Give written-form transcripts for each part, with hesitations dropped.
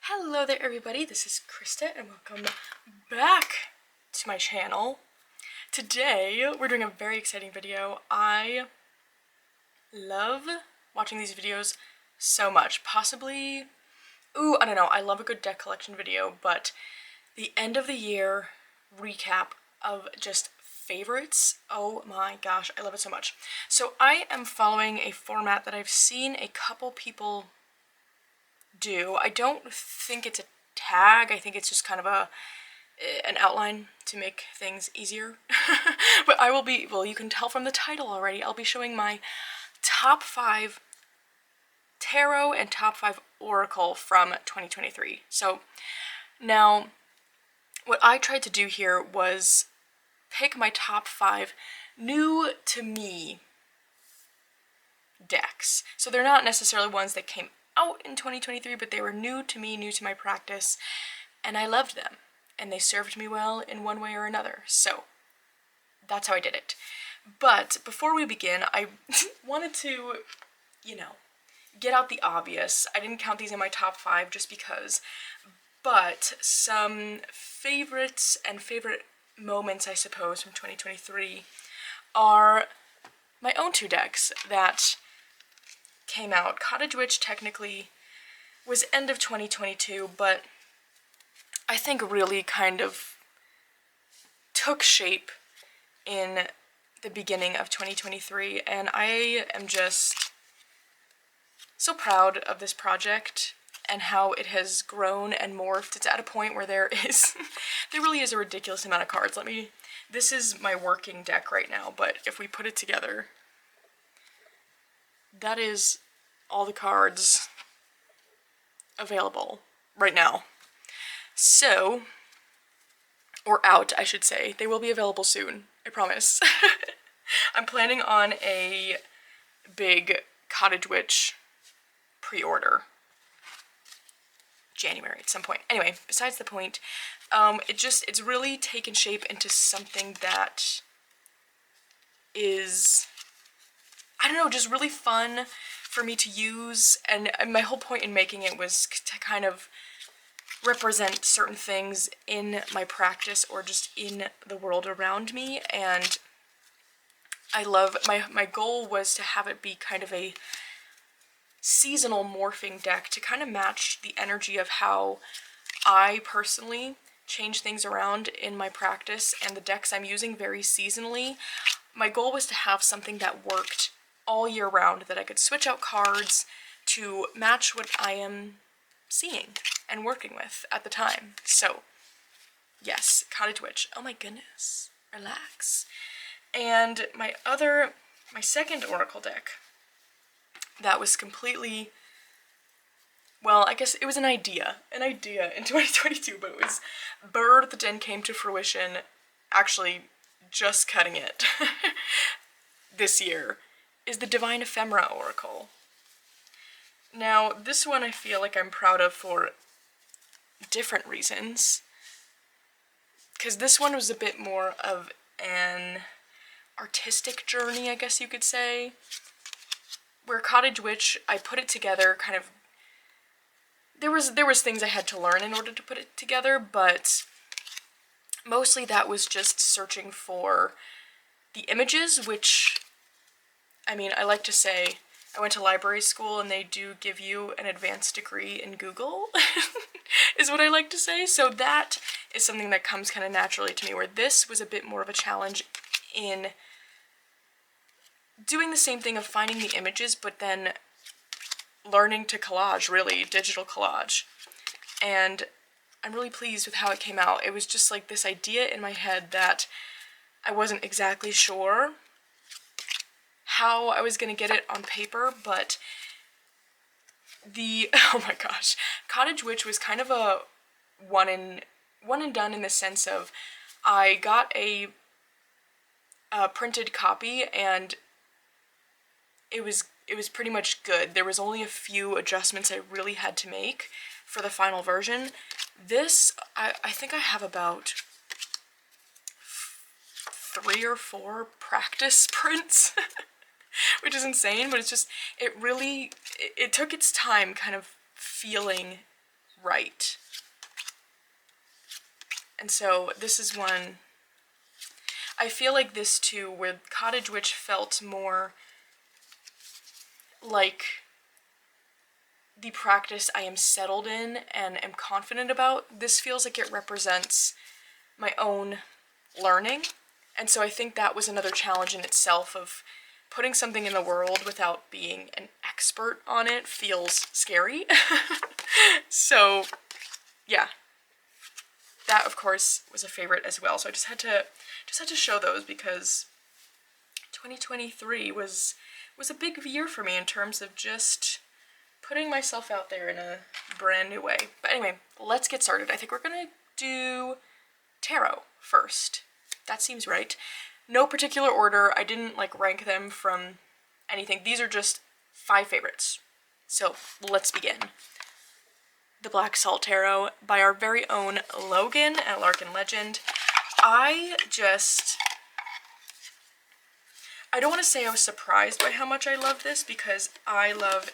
Hello there everybody, this is Krista and welcome back to my channel. Today we're doing a very exciting video. I love watching these videos so much. Possibly, I don't know, I love a good deck collection video, but the end of the year recap of just favorites, oh my gosh, I love it so much. So I am following a format that I've seen a couple people do. I don't think it's a tag, I think it's just kind of an outline to make things easier. But I will be, well, you can tell from the title already, I'll be showing my top 5 tarot and top 5 oracle from 2023. So now what I tried to do here was pick my top 5 new to me decks. So they're not necessarily ones that came out in 2023, but they were new to me, new to my practice, and I loved them, and they served me well in one way or another. So that's how I did it. But before we begin, I wanted to, get out the obvious. I didn't count these in my top 5 just because, but some favorites and favorite moments, I suppose, from 2023 are my own 2 decks that came out. Cottage Witch technically was end of 2022, but I think really kind of took shape in the beginning of 2023, and I am just so proud of this project and how it has grown and morphed. It's at a point where there really is a ridiculous amount of cards. This is my working deck right now, but if we put it together, that is all the cards available right now. So, or out, I should say. They will be available soon, I promise. I'm planning on a big Cottage Witch pre-order. January at some point. Anyway, besides the point, it's really taken shape into something that is, I don't know, just really fun for me to use, and my whole point in making it was to kind of represent certain things in my practice or just in the world around me. And I love, my goal was to have it be kind of a seasonal morphing deck to kind of match the energy of how I personally change things around in my practice and the decks I'm using very seasonally. My goal was to have something that worked all year round, that I could switch out cards to match what I am seeing and working with at the time. So yes, Cottage Witch. Oh my goodness, relax. And my second oracle deck that was completely, well, I guess it was an idea in 2022, but it was birthed and came to fruition, actually just cutting it this year, is the Divine Ephemera Oracle. Now, this one I feel like I'm proud of for different reasons, because this one was a bit more of an artistic journey, I guess you could say, where Cottage Witch, I put it together kind of, there was things I had to learn in order to put it together, but mostly that was just searching for the images, which, I mean, I like to say, I went to library school and they do give you an advanced degree in Google, is what I like to say. So that is something that comes kind of naturally to me, where this was a bit more of a challenge in doing the same thing of finding the images, but then learning to collage, really, digital collage. And I'm really pleased with how it came out. It was just like this idea in my head that I wasn't exactly sure how I was gonna get it on paper, but oh my gosh, Cottage Witch was kind of a one and done, in the sense of I got a printed copy and it was pretty much good. There was only a few adjustments I really had to make for the final version. This, I think I have about 3 or 4 practice prints, which is insane, but it's just, it took its time kind of feeling right. And so this is one, I feel like this too, where Cottage Witch felt more like the practice I am settled in and am confident about. This feels like it represents my own learning. And so I think that was another challenge in itself of putting something in the world without being an expert on it feels scary. So yeah, that of course was a favorite as well. So I just had to show those because 2023 was a big year for me in terms of just putting myself out there in a brand new way. But anyway, let's get started. I think we're gonna do tarot first. That seems right. No particular order. I didn't like rank them from anything. These are just 5 favorites. So let's begin. The Black Salt Tarot by our very own Logan at Larkin Legend. I don't want to say I was surprised by how much I love this because I love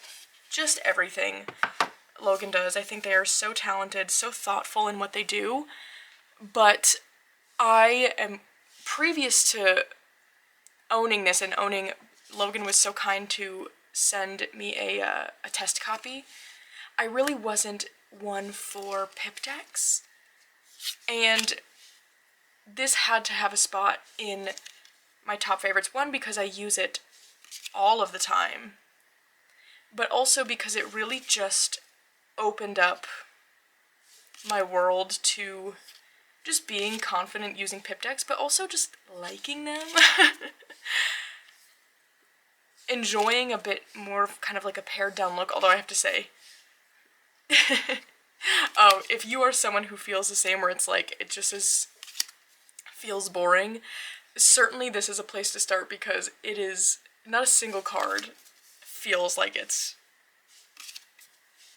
just everything Logan does. I think they are so talented, so thoughtful in what they do. But I am, previous to owning this and owning, Logan was so kind to send me a test copy. I really wasn't one for pip decks. And this had to have a spot in my top favorites. One, because I use it all of the time, but also because it really just opened up my world to just being confident using pip decks, but also just liking them. Enjoying a bit more of kind of like a pared down look, although I have to say, if you are someone who feels the same, where it's like, it just feels boring, certainly this is a place to start because it is not a single card feels like it's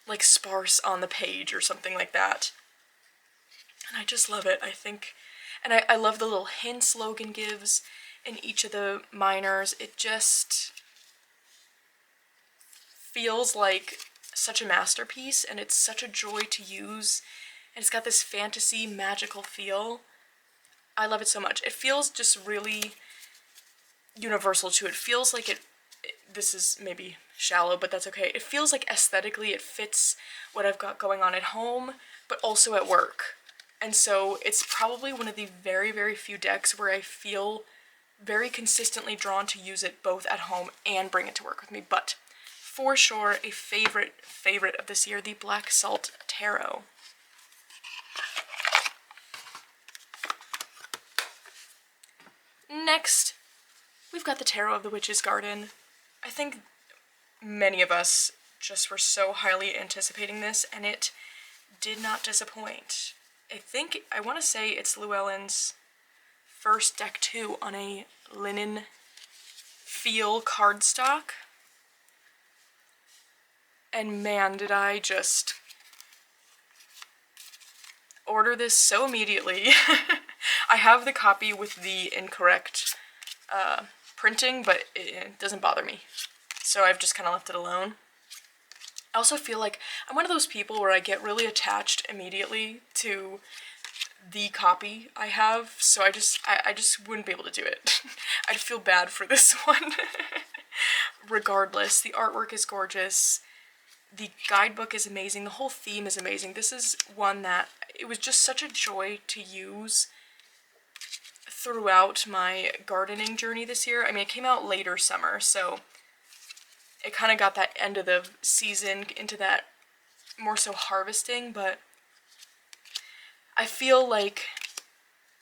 like sparse on the page or something like that. And I just love it, I think. And I love the little hints Logan gives in each of the minors. It just feels like such a masterpiece, and it's such a joy to use. And it's got this fantasy, magical feel. I love it so much. It feels just really universal too. It feels like this is maybe shallow, but that's okay. It feels like aesthetically it fits what I've got going on at home, but also at work. And so it's probably one of the very, very few decks where I feel very consistently drawn to use it both at home and bring it to work with me. But for sure, a favorite of this year, the Black Salt Tarot. Next, we've got the Tarot of the Witch's Garden. I think many of us just were so highly anticipating this, and it did not disappoint. I want to say it's Llewellyn's first deck too on a linen feel cardstock. And man, did I just order this so immediately. I have the copy with the incorrect printing, but it doesn't bother me. So I've just kind of left it alone. I also feel like I'm one of those people where I get really attached immediately to the copy I have, so I just wouldn't be able to do it. I'd feel bad for this one. Regardless, the artwork is gorgeous. The guidebook is amazing. The whole theme is amazing. This is one that it was just such a joy to use throughout my gardening journey this year. I mean, it came out later summer, so it kind of got that end of the season into that more so harvesting, but I feel like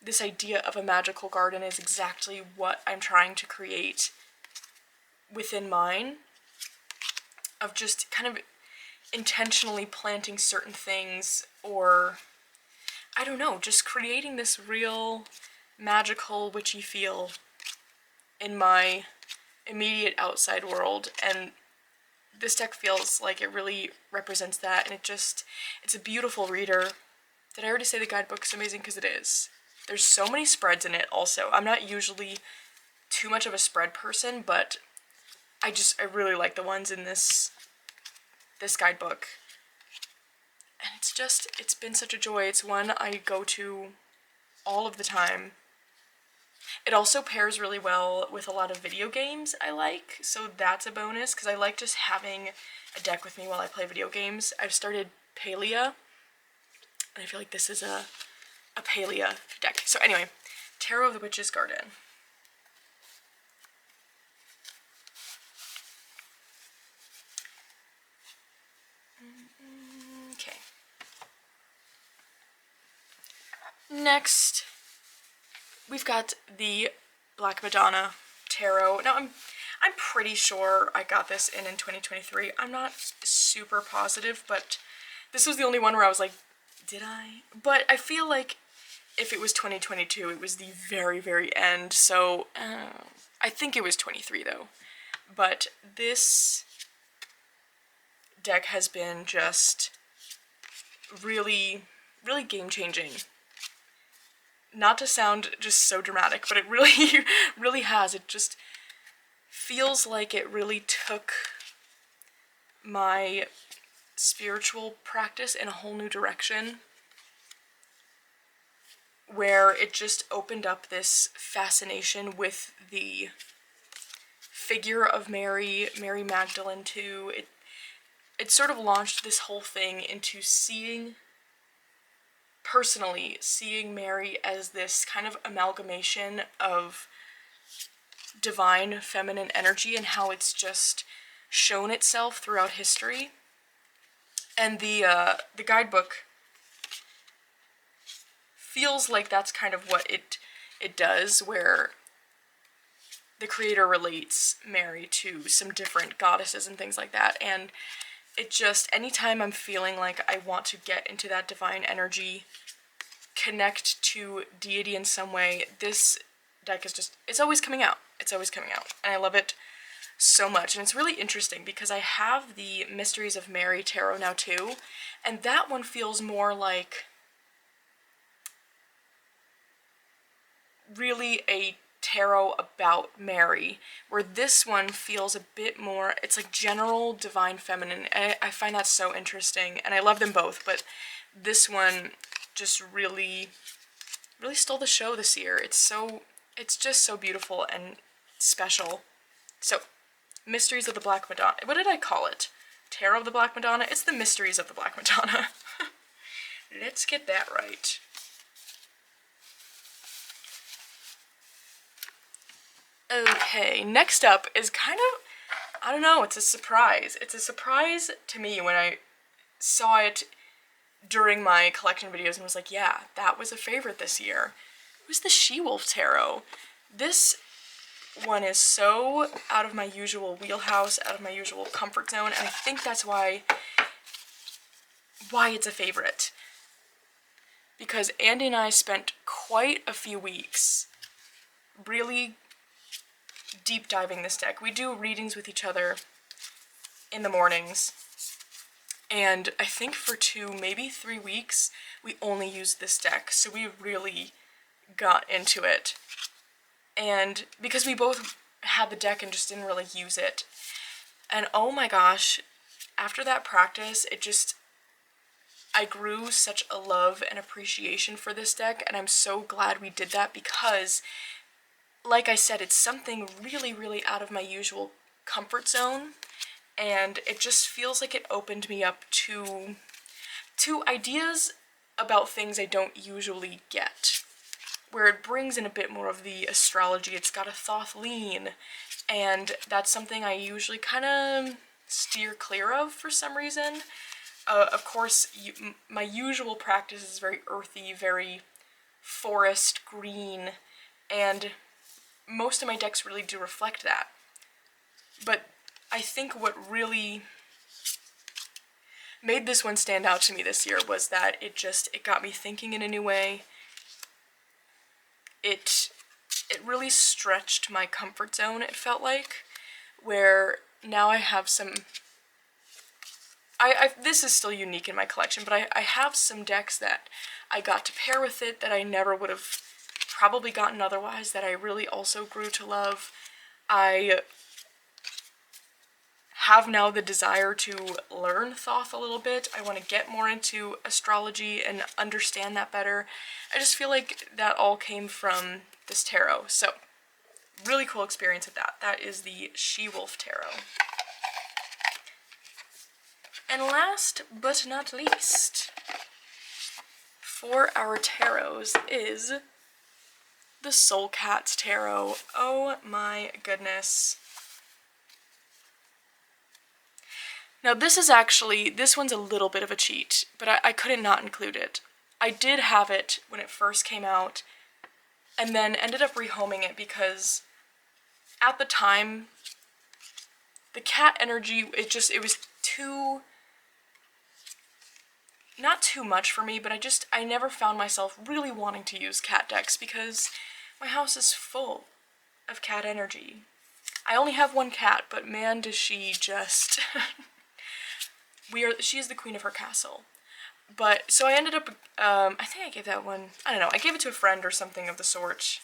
this idea of a magical garden is exactly what I'm trying to create within mine, of just kind of intentionally planting certain things, or I don't know, just creating this real magical witchy feel in my immediate outside world. And this deck feels like it really represents that, and it's a beautiful reader. Did I already say the guidebook is amazing? Because it is. There's so many spreads in it also. I'm not usually too much of a spread person, but I really like the ones in this guidebook. And it's it's been such a joy. It's one I go to all of the time. It also pairs really well with a lot of video games I like, so that's a bonus, because I like just having a deck with me while I play video games. I've started Palea, and I feel like this is a Palea deck. So anyway, Tarot of the Witch's Garden. Okay. Next, we've got the Black Madonna Tarot. Now, I'm pretty sure I got this in 2023. I'm not super positive, but this was the only one where I was like, did I? But I feel like if it was 2022, it was the very, very end, so I think it was 23 though. But this deck has been just really, really game-changing. Not to sound just so dramatic, but it really, really has. It just feels like it really took my spiritual practice in a whole new direction, where it just opened up this fascination with the figure of Mary Magdalene too. It sort of launched this whole thing into personally seeing Mary as this kind of amalgamation of divine feminine energy and how it's just shown itself throughout history. And the guidebook feels like that's kind of what it does, where the creator relates Mary to some different goddesses and things like that. And it just, anytime I'm feeling like I want to get into that divine energy, connect to deity in some way, this deck is just, it's always coming out. It's always coming out. And I love it so much. And it's really interesting because I have the Mysteries of Mary Tarot now too, and that one feels more like really a tarot about Mary, where this one feels a bit more, it's like general divine feminine. I find that so interesting, and I love them both, but this one just really, really stole the show this year. It's just so beautiful and special. So, Mysteries of the Black Madonna. What did I call it? Tarot of the Black Madonna? It's the Mysteries of the Black Madonna. Let's get that right. Okay, next up is kind of, I don't know, it's a surprise. It's a surprise to me when I saw it during my collection videos and was like, yeah, that was a favorite this year. It was the She-Wolf Tarot. This one is so out of my usual wheelhouse, out of my usual comfort zone, and I think that's why it's a favorite. Because Andi and I spent quite a few weeks really deep diving this deck. We do readings with each other in the mornings, and I think for 2, maybe 3 weeks, we only used this deck, so we really got into it. And because we both had the deck and just didn't really use it, and oh my gosh, after that practice, I grew such a love and appreciation for this deck, and I'm so glad we did that because, like I said, it's something really, really out of my usual comfort zone, and it just feels like it opened me up to ideas about things I don't usually get, where it brings in a bit more of the astrology. It's got a Thoth lean, and that's something I usually kind of steer clear of for some reason. Of course, my usual practice is very earthy, very forest green, and most of my decks really do reflect that. But I think what really made this one stand out to me this year was that it got me thinking in a new way. It really stretched my comfort zone, it felt like, where now I have some, this is still unique in my collection, but I have some decks that I got to pair with it that I never would have probably gotten otherwise, that I really also grew to love. I have now the desire to learn Thoth a little bit. I want to get more into astrology and understand that better. I just feel like that all came from this tarot. So, really cool experience with that. That is the She-Wolf Tarot. And last but not least, for our tarots is the Soul Cats Tarot. Oh my goodness. Now this one's a little bit of a cheat, but I couldn't not include it. I did have it when it first came out, and then ended up rehoming it because at the time, the cat energy, it was too, not too much for me, but I never found myself really wanting to use cat decks because my house is full of cat energy. I only have one cat, but man does she just... she is the queen of her castle. But, so I ended up, I think I gave that one, I don't know, I gave it to a friend or something of the sort.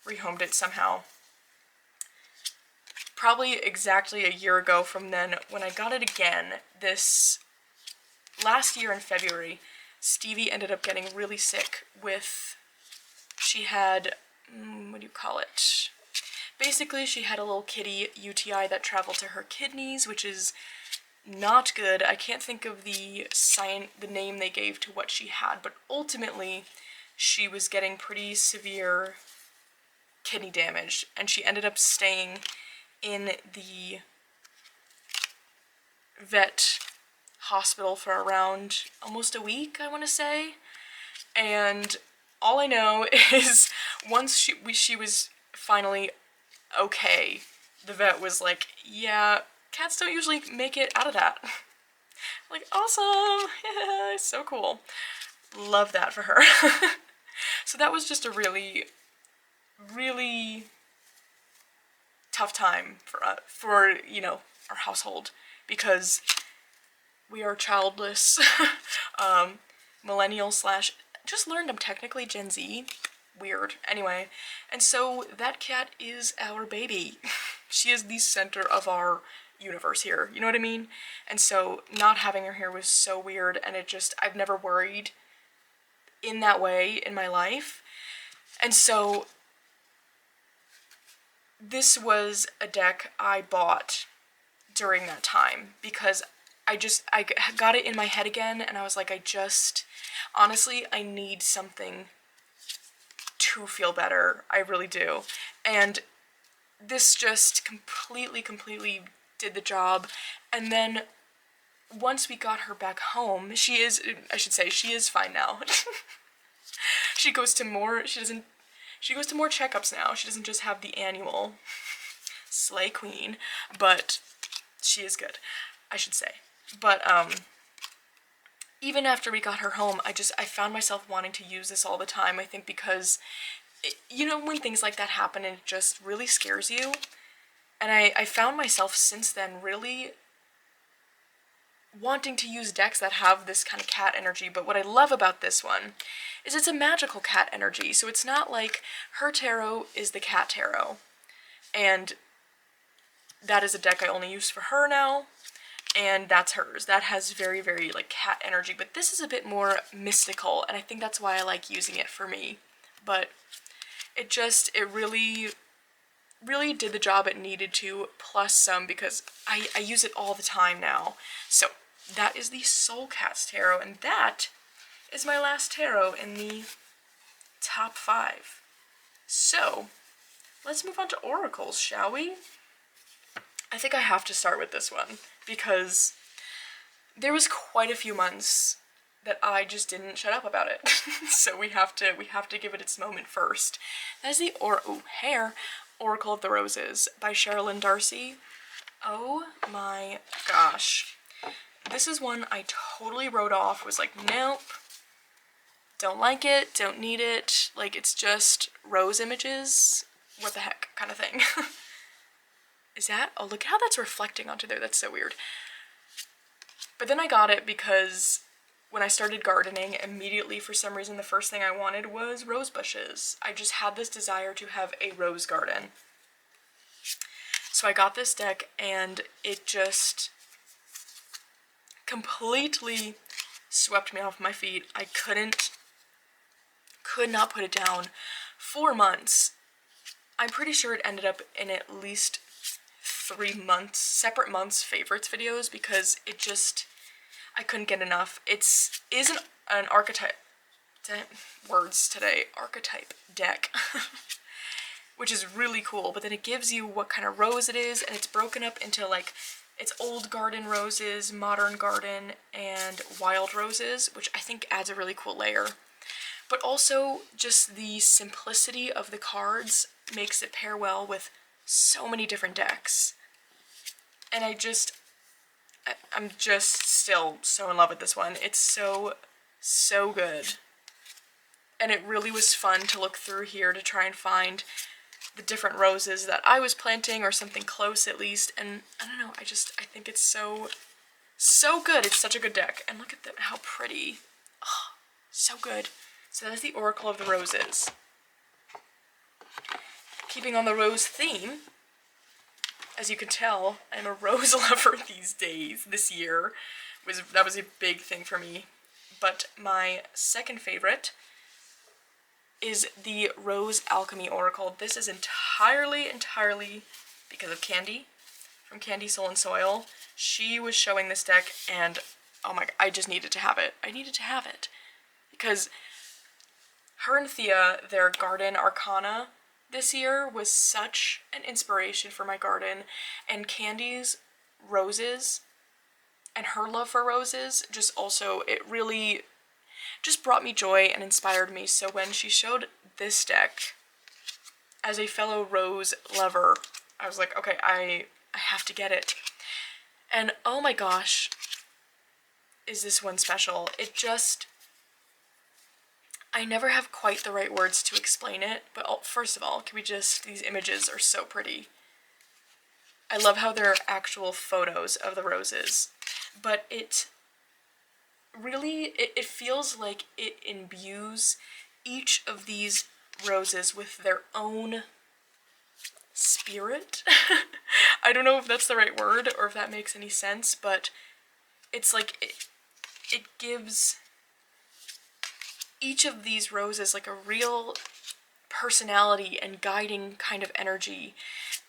Rehomed it somehow. Probably exactly a year ago from then, when I got it again, this last year in February, Stevie ended up getting really sick with, she had, what do you call it? Basically, she had a little kitty UTI that traveled to her kidneys, which is not good. I can't think of the name they gave to what she had, but ultimately, she was getting pretty severe kidney damage, and she ended up staying in the vet hospital for around almost a week, I want to say. And all I know is once she was finally okay, the vet was like, yeah, cats don't usually make it out of that. Like, awesome! Yeah, so cool. Love that for her. So that was just a really, really tough time for you know, our household, because we are childless, millennial / just learned I'm technically Gen Z. Weird. Anyway, and so that cat is our baby. She is the center of our universe here, you know what I mean? And so not having her here was so weird, and I've never worried in that way in my life. And so this was a deck I bought during that time because I got it in my head again, and I was like, honestly, I need something to feel better. I really do. And this just completely did the job. And then once we got her back home, she is fine now. She goes to more checkups now. She doesn't just have the annual. Slay queen. But she is good, I should say. But even after we got her home, I found myself wanting to use this all the time, I think because, you know, when things like that happen, it just really scares you. And I found myself since then really wanting to use decks that have this kind of cat energy. But what I love about this one is it's a magical cat energy. So it's not like her tarot is the cat tarot, and that is a deck I only use for her now, and that's hers. That has very, very, like, cat energy, but this is a bit more mystical, and I think that's why I like using it for me. But it really, really did the job it needed to, plus some, because I use it all the time now. So that is the Soul Cats Tarot, and that is my last tarot in the top 5. So let's move on to oracles, shall we? I think I have to start with this one because there was quite a few months that I just didn't shut up about it. So we have to give it its moment first. That is the Oracle of the Roses by Sherilyn Darcy. Oh my gosh. This is one I totally wrote off, was like, nope, don't like it, don't need it, like, it's just rose images, what the heck, kind of thing. Is that? Oh, look how that's reflecting onto there. That's so weird. But then I got it because when I started gardening, immediately, for some reason, the first thing I wanted was rose bushes. I just had this desire to have a rose garden. So I got this deck and it just completely swept me off my feet. I could not put it down. 4 months. I'm pretty sure it ended up in at least 3 months, separate months favorites videos, because it just, I couldn't get enough. Is an archetype, words today, archetype deck, which is really cool, but then it gives you what kind of rose it is, and it's broken up into like, it's old garden roses, modern garden, and wild roses, which I think adds a really cool layer. But also, just the simplicity of the cards makes it pair well with so many different decks. And I'm just still so in love with this one. It's so, so good. And it really was fun to look through here to try and find the different roses that I was planting, or something close at least. And I don't know, I think it's so, so good. It's such a good deck. And look at how pretty. Oh, so good. So that's the Oracle of the Roses. Keeping on the rose theme, as you can tell, I'm a rose lover these days. This year that was a big thing for me. But my second favorite is the Rose Alchemy Oracle. This is entirely because of Candy, from Candy Soul and Soil. She was showing this deck and oh my, I just needed to have it. I needed to have it. Because her and Thea, their garden arcana this year was such an inspiration for my garden, and Candy's roses and her love for roses just also, it really just brought me joy and inspired me. So when she showed this deck, as a fellow rose lover, I was like, okay, I have to get it. And oh my gosh, is this one special. It just, I never have quite the right words to explain it, but first of all, these images are so pretty. I love how they're actual photos of the roses, but it really, it feels like it imbues each of these roses with their own spirit. I don't know if that's the right word or if that makes any sense, but it's like, it gives each of these roses like a real personality and guiding kind of energy.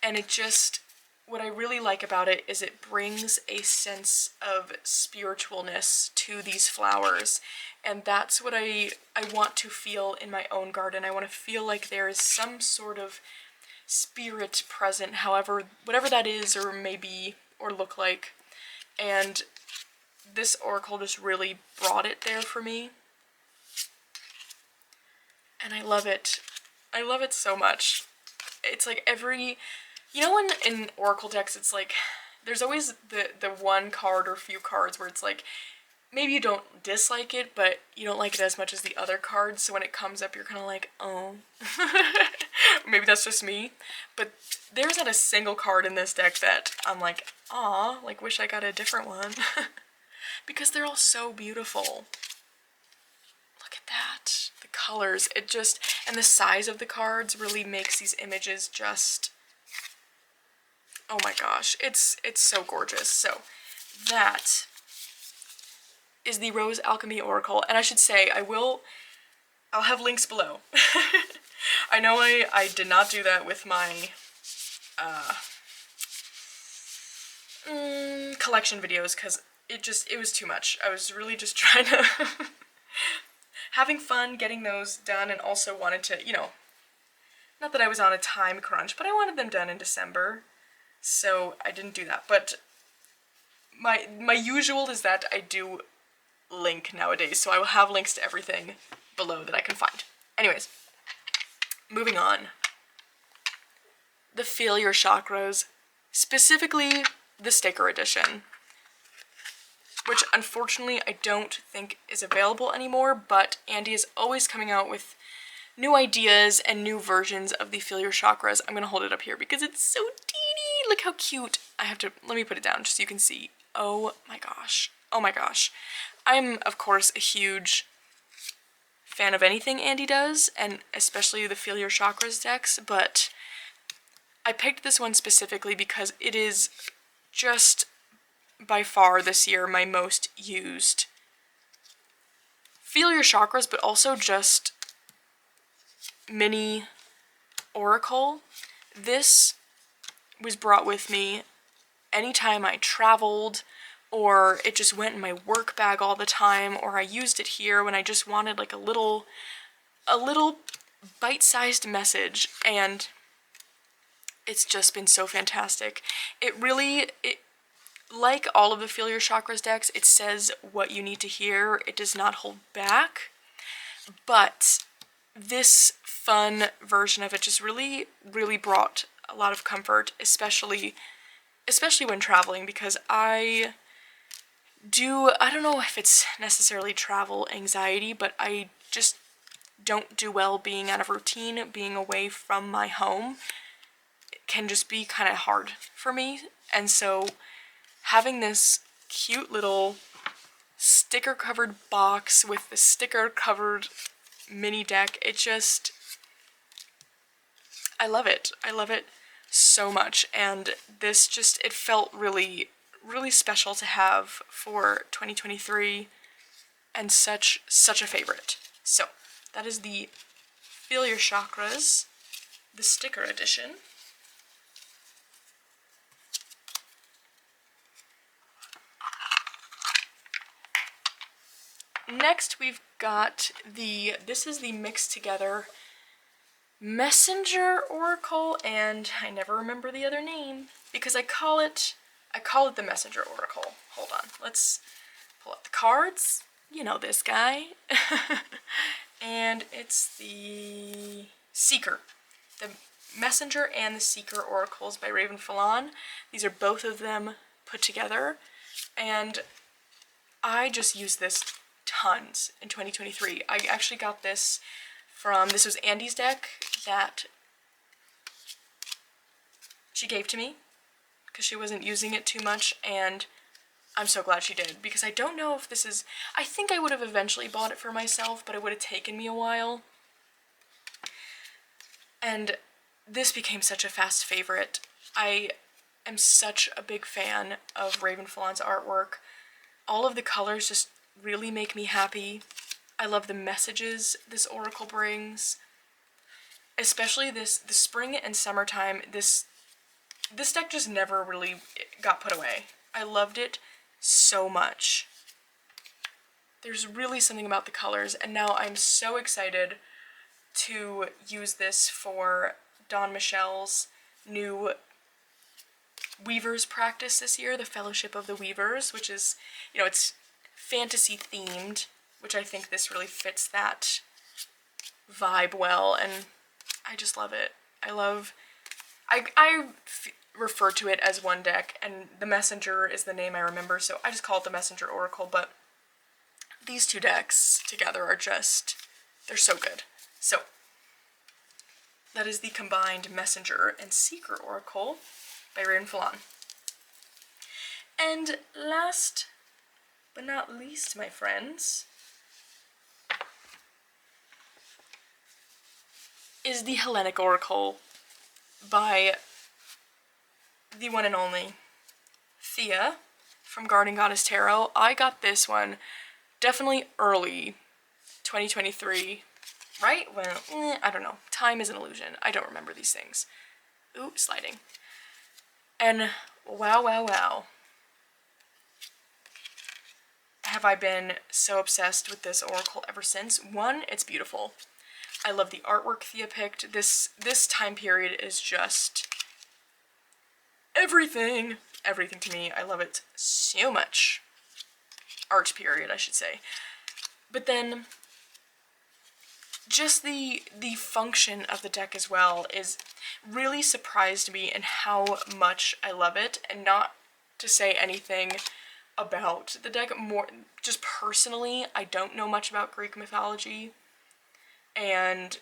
And it just, what I really like about it is it brings a sense of spiritualness to these flowers. And that's what I want to feel in my own garden. I want to feel like there is some sort of spirit present, however, whatever that is or may be or look like. And this oracle just really brought it there for me. And I love it. I love it so much. It's like you know when in oracle decks it's like, there's always the one card or few cards where it's like, maybe you don't dislike it, but you don't like it as much as the other cards, so when it comes up you're kind of like, oh. Maybe that's just me. But there's not a single card in this deck that I'm like, aw, like wish I got a different one. Because they're all so beautiful. Look at that. The colors, it just, and the size of the cards really makes these images just, oh my gosh, it's so gorgeous. So that is the Rose Alchemy Oracle, and I should say, I'll have links below. I know I did not do that with my collection videos, because it was too much. I was really just trying to having fun getting those done, and also wanted to, you know, not that I was on a time crunch, but I wanted them done in December, so I didn't do that. But my usual is that I do link nowadays, so I will have links to everything below that I can find. Anyways, moving on. The Fure Chakras, specifically the sticker edition, which unfortunately I don't think is available anymore, but Andi is always coming out with new ideas and new versions of the Fure Chakras. I'm gonna hold it up here because it's so teeny. Look how cute. Let me put it down just so you can see. Oh my gosh. Oh my gosh. I'm, of course, a huge fan of anything Andi does, and especially the Fure Chakras decks, but I picked this one specifically because it is just by far this year my most used Feel Your Chakras, but also just mini oracle. This was brought with me anytime I traveled, or it just went in my work bag all the time, or I used it here when I just wanted like a little bite-sized message, and it's just been so fantastic. It like all of the Feel Your Chakras decks, it says what you need to hear. It does not hold back, but this fun version of it just really brought a lot of comfort, especially when traveling, because I don't know if it's necessarily travel anxiety, but I just don't do well being out of routine. Being away from my home can just be kind of hard for me, and so having this cute little sticker covered box with the sticker covered mini deck, I love it. I love it so much, and this it felt really special to have for 2023, and such a favorite. So that is the Feel Your Chakras, the sticker edition. Next we've got this is the mixed together Messenger Oracle, and I never remember the other name because I call it the Messenger Oracle. Hold on, let's pull up the cards. You know this guy. And it's the Seeker. The Messenger and the Seeker Oracles by Raven Falon. These are both of them put together, and I just use this tons in 2023. I actually got this was Andi's deck that she gave to me because she wasn't using it too much, and I'm so glad she did, because I don't know if this is, I think I would have eventually bought it for myself, but it would have taken me a while. And this became such a fast favorite. I am such a big fan of Raven Falon's artwork. All of the colors just really make me happy. I love the messages this oracle brings. Especially the spring and summertime, this deck just never really got put away. I loved it so much. There's really something about the colors, and now I'm so excited to use this for Dawn Michelle's new Weavers practice this year, the Fellowship of the Weavers, which is, it's fantasy themed, which I think this really fits that vibe well, and I just love it. I refer to it as one deck, and the Messenger is the name I remember, so I just call it the Messenger Oracle, but these two decks together are they're so good. So, that is the combined Messenger and Seeker Oracle by Raven Falon. And last but not least, my friends, is the Hellenic Oracle by the one and only Thea from Garden Goddess Tarot. I got this one definitely early 2023, right? Well, I don't know. Time is an illusion. I don't remember these things. Ooh, sliding. And wow. Have I been so obsessed with this oracle ever since. One, it's beautiful. I love the artwork Thea picked. This time period is just everything to me. I love it so much. Art period, I should say. But then just the function of the deck as well is really surprised me in how much I love it, and not to say anything about the deck, more just personally, I don't know much about Greek mythology, and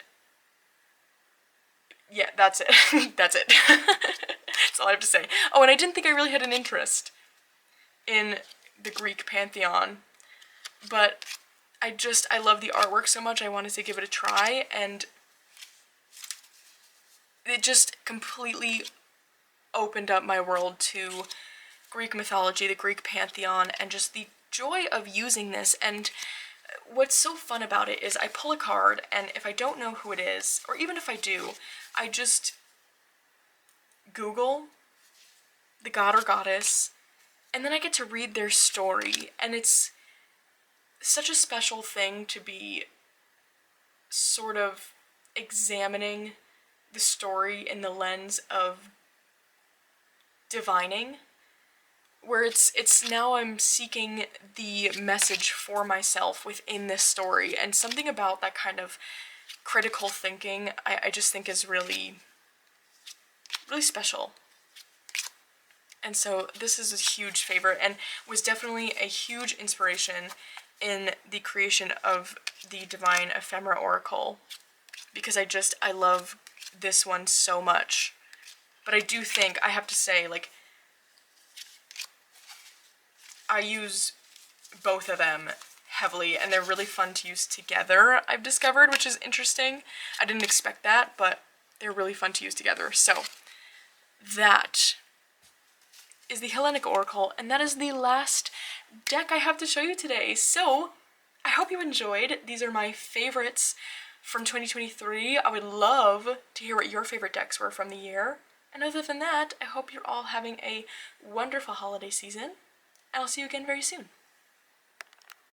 yeah, that's it. That's it. That's all I have to say. Oh, and I didn't think I really had an interest in the Greek pantheon, but I love the artwork so much I wanted to give it a try, and it just completely opened up my world to Greek mythology, the Greek pantheon, and just the joy of using this. And what's so fun about it is I pull a card, and if I don't know who it is, or even if I do, I just Google the god or goddess, and then I get to read their story, and it's such a special thing to be sort of examining the story in the lens of divining, where it's now I'm seeking the message for myself within this story, and something about that kind of critical thinking I just think is really, really special. And so this is a huge favorite and was definitely a huge inspiration in the creation of the Divine Ephemera Oracle, because I love this one so much. But I do think, I have to say, like, I use both of them heavily, and they're really fun to use together, I've discovered, which is interesting. I didn't expect that, but they're really fun to use together. So that is the Hellenic Oracle, and that is the last deck I have to show you today. So I hope you enjoyed. These are my favorites from 2023. I would love to hear what your favorite decks were from the year. And other than that, I hope you're all having a wonderful holiday season, and I'll see you again very soon.